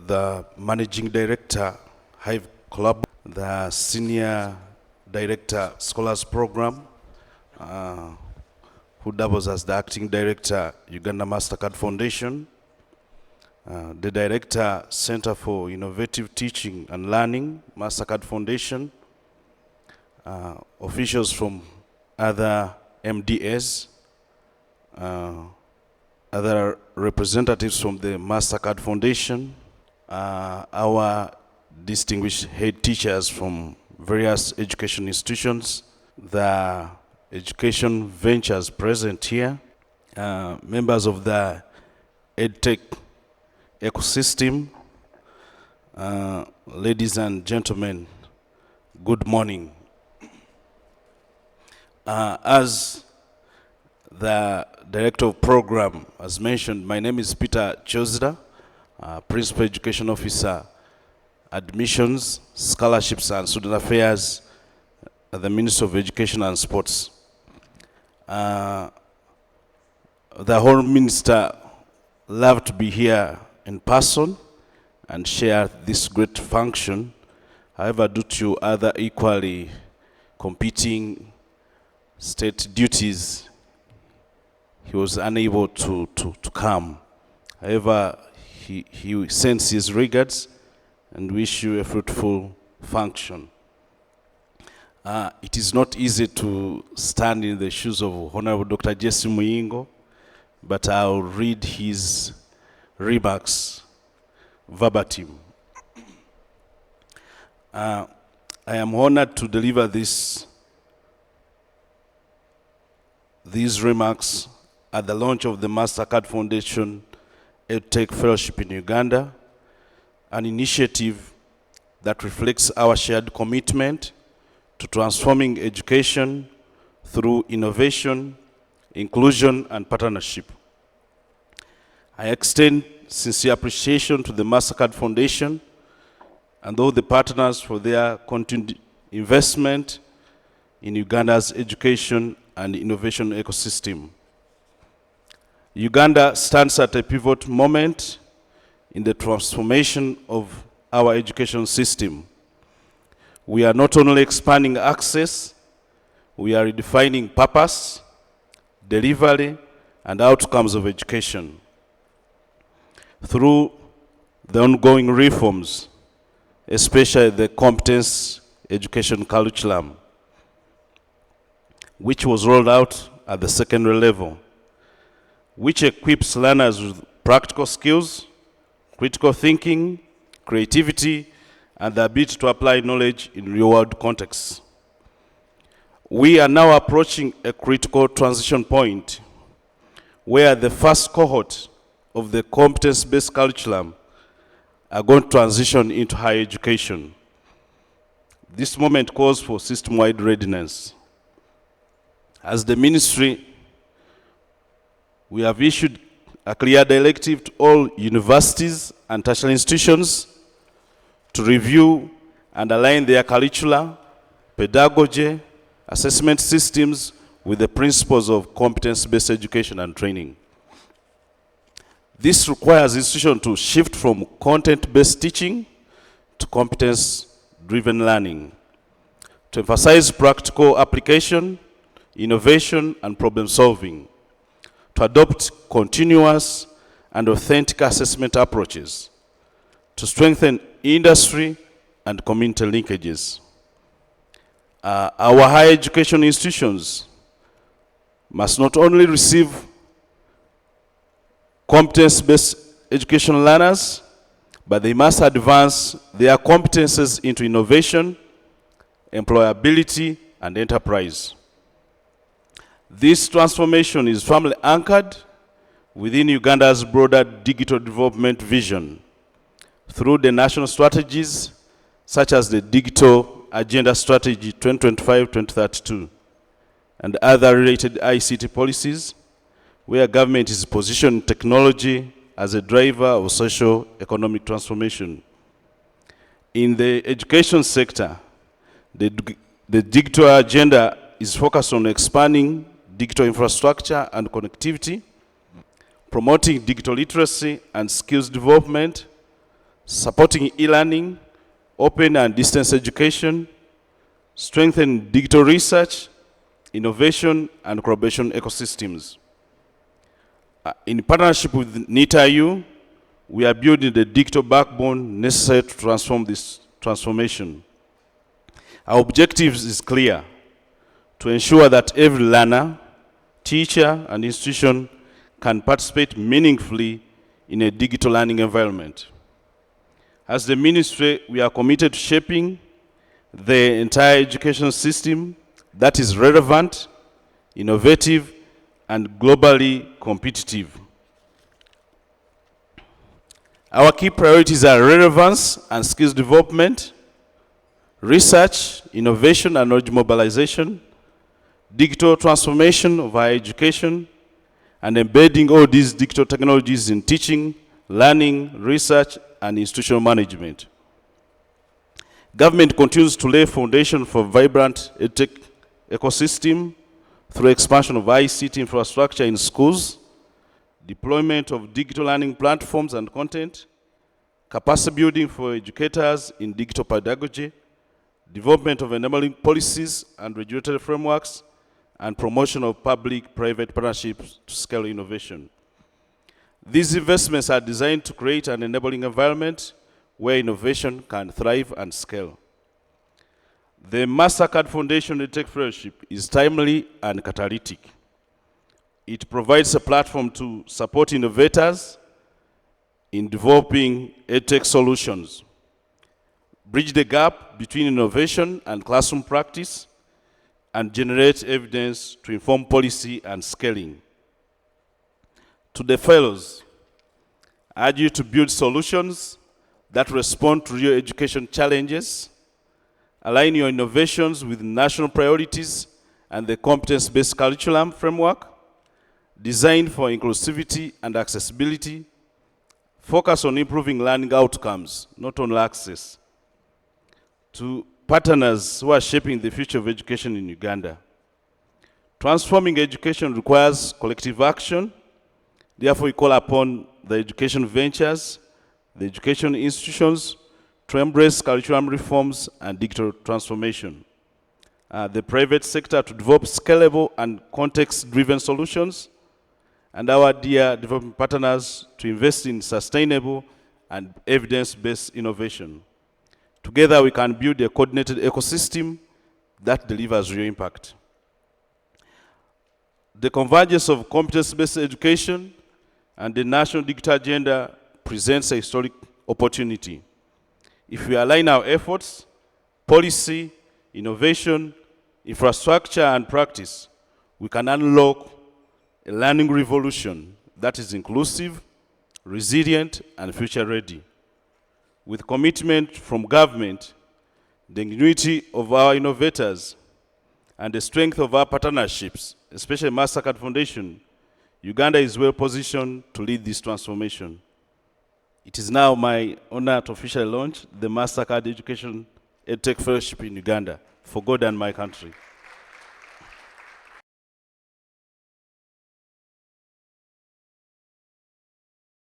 the Managing Director, Hive Colab, the Senior Director, Scholars Program, who doubles as the Acting Director, Uganda Mastercard Foundation, the Director, Center for Innovative Teaching and Learning, Mastercard Foundation, officials from other MDAs, other representatives from the Mastercard Foundation, our distinguished head teachers from various education institutions, the education ventures present here, members of the EdTech ecosystem, ladies and gentlemen, good morning. As the Director of Program has mentioned, my name is Peter Kyozira, Principal Education Officer, Admissions, Scholarships and Student Affairs at the Ministry of Education and Sports. The whole Minister loved to be here in person and share this great function. However, due to other equally competing state duties, he was unable to come. However, he sends his regards and wish you a fruitful function. It is not easy to stand in the shoes of Honorable Dr. Jesse Muyingo, but I'll read his remarks verbatim. I am honored to deliver these remarks at the launch of the Mastercard Foundation EdTech Fellowship in Uganda, an initiative that reflects our shared commitment to transforming education through innovation, inclusion, and partnership. I extend sincere appreciation to the Mastercard Foundation and all the partners for their continued investment in Uganda's education and innovation ecosystem. Uganda stands at a pivotal moment in the transformation of our education system. We are not only expanding access, we are redefining purpose, delivery, and outcomes of education. Through the ongoing reforms, especially the competence education curriculum, which was rolled out at the secondary level, which equips learners with practical skills, critical thinking, creativity, and the ability to apply knowledge in real-world contexts. We are now approaching a critical transition point where the first cohort of the competence-based curriculum are going to transition into higher education. This moment calls for system-wide readiness. As the ministry, we have issued a clear directive to all universities and tertiary institutions to review and align their curricula, pedagogy, assessment systems with the principles of competence-based education and training. This requires institutions to shift from content-based teaching to competence-driven learning, to emphasize practical application, innovation, and problem-solving, to adopt continuous and authentic assessment approaches, to strengthen industry and community linkages. Our higher education institutions must not only receive competence-based education learners, but they must advance their competences into innovation, employability, and enterprise. This transformation is firmly anchored within Uganda's broader digital development vision through the national strategies such as the Digital Agenda Strategy 2025-2032 and other related ICT policies, where government is positioning technology as a driver of socio-economic transformation. In the education sector, the digital agenda is focused on expanding digital infrastructure and connectivity, promoting digital literacy and skills development, supporting e-learning, open and distance education, strengthen digital research, innovation, and collaboration ecosystems. In partnership with NITIU, we are building the digital backbone necessary to transform this transformation. Our objective is clear: to ensure that every learner, teacher, and institution can participate meaningfully in a digital learning environment. As the ministry, we are committed to shaping the entire education system that is relevant, innovative, and globally competitive. Our key priorities are relevance and skills development, research, innovation and knowledge mobilization, digital transformation of higher education, and embedding all these digital technologies in teaching, learning, research, and institutional management. Government continues to lay foundation for vibrant EdTech ecosystem through expansion of ICT infrastructure in schools, deployment of digital learning platforms and content, capacity building for educators in digital pedagogy, development of enabling policies and regulatory frameworks, and promotion of public-private partnerships to scale innovation. These investments are designed to create an enabling environment where innovation can thrive and scale. The Mastercard Foundation EdTech Fellowship is timely and catalytic. It provides a platform to support innovators in developing EdTech solutions, bridge the gap between innovation and classroom practice, and generate evidence to inform policy and scaling. To the fellows, I urge you to build solutions that respond to real education challenges, align your innovations with national priorities and the competence-based curriculum framework, designed for inclusivity and accessibility, focus on improving learning outcomes, not only access. To partners who are shaping the future of education in Uganda, transforming education requires collective action. Therefore, we call upon the education ventures, the education institutions to embrace curriculum reforms and digital transformation. The private sector to develop scalable and context-driven solutions, and our dear development partners to invest in sustainable and evidence-based innovation. Together, we can build a coordinated ecosystem that delivers real impact. The convergence of competence-based education and the national digital agenda presents a historic opportunity. If we align our efforts, policy, innovation, infrastructure, and practice, we can unlock a learning revolution that is inclusive, resilient, and future-ready. With commitment from government, the ingenuity of our innovators, and the strength of our partnerships, especially Mastercard Foundation, Uganda is well positioned to lead this transformation. It is now my honor to officially launch the Mastercard Education EdTech Fellowship in Uganda for God and my country.